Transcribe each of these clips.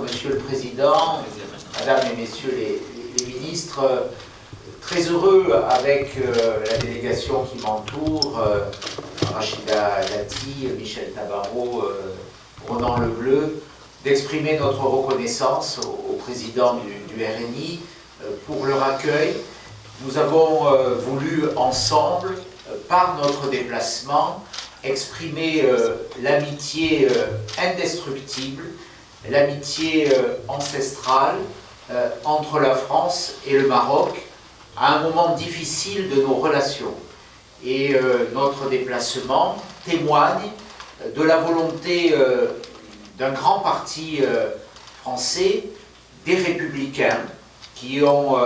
Monsieur le Président, Mesdames et Messieurs les ministres, très heureux avec la délégation qui m'entoure, Rachida Dati, Michel Tabarot, Ronan Le Bleu, d'exprimer notre reconnaissance au Président du RNI pour leur accueil. Nous avons voulu ensemble, par notre déplacement, exprimer l'amitié indestructible, l'amitié ancestrale entre la France et le Maroc à un moment difficile de nos relations. Et notre déplacement témoigne de la volonté d'un grand parti français, des Républicains, qui ont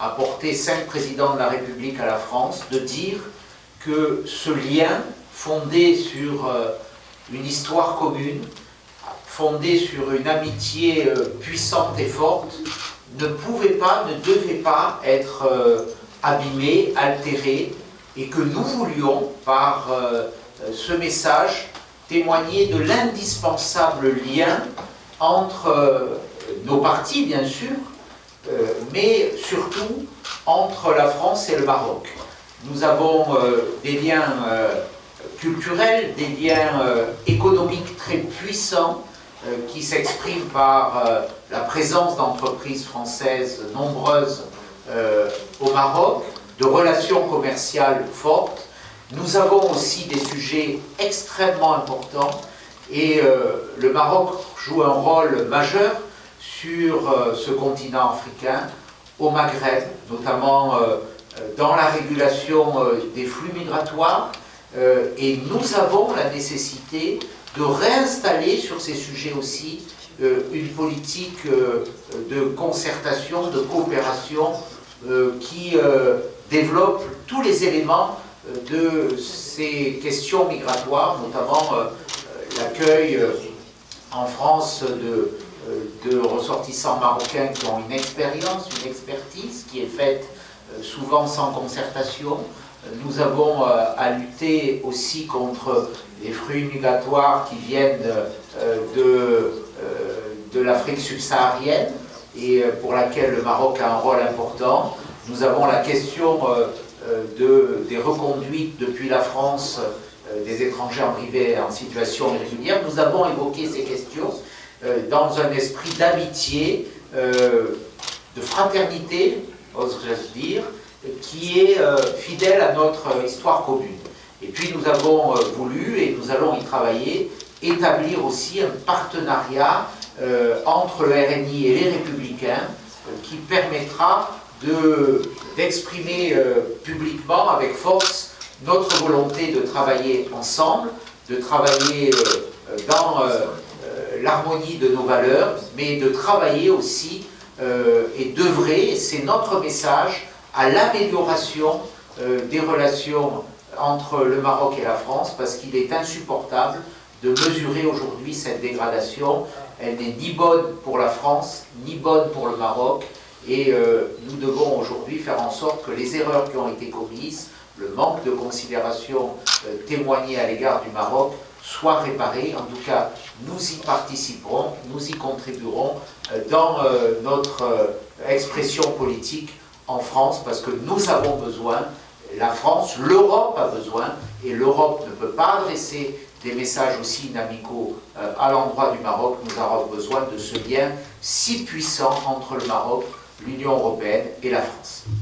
apporté 5 présidents de la République à la France, de dire que ce lien fondé sur une histoire commune, fondé sur une amitié puissante et forte, ne pouvait pas, ne devait pas être abîmé, altéré, et que nous voulions, par ce message, témoigner de l'indispensable lien entre nos partis, bien sûr, mais surtout entre la France et le Maroc. Nous avons des liens culturels, des liens économiques très puissants qui s'expriment par la présence d'entreprises françaises nombreuses au Maroc, de relations commerciales fortes. Nous avons aussi des sujets extrêmement importants et le Maroc joue un rôle majeur sur ce continent africain, au Maghreb, notamment dans la régulation des flux migratoires, et nous avons la nécessité de réinstaller sur ces sujets aussi une politique de concertation, de coopération qui développe tous les éléments de ces questions migratoires, notamment l'accueil en France de ressortissants marocains qui ont une expérience, une expertise qui est faite souvent sans concertation. Nous avons à lutter aussi contre les flux migratoires qui viennent de l'Afrique subsaharienne et pour laquelle le Maroc a un rôle important. Nous avons la question des reconduites depuis la France des étrangers arrivés en situation irrégulière. Nous avons évoqué ces questions dans un esprit d'amitié, de fraternité, oserais-je dire, qui est fidèle à notre histoire commune. Et puis nous avons voulu, et nous allons y travailler, établir aussi un partenariat entre le RNI et les Républicains qui permettra d'exprimer publiquement avec force notre volonté de travailler ensemble, de travailler dans l'harmonie de nos valeurs, mais de travailler aussi et d'œuvrer, c'est notre message, à l'amélioration des relations entre le Maroc et la France, parce qu'il est insupportable de mesurer aujourd'hui cette dégradation. Elle n'est ni bonne pour la France, ni bonne pour le Maroc, et nous devons aujourd'hui faire en sorte que les erreurs qui ont été commises, le manque de considération témoigné à l'égard du Maroc, soient réparés. En tout cas, nous y participerons, nous y contribuerons dans notre expression politique en France, parce que nous avons besoin, la France, l'Europe a besoin, et l'Europe ne peut pas adresser des messages aussi inamicaux à l'endroit du Maroc. Nous avons besoin de ce lien si puissant entre le Maroc, l'Union européenne et la France.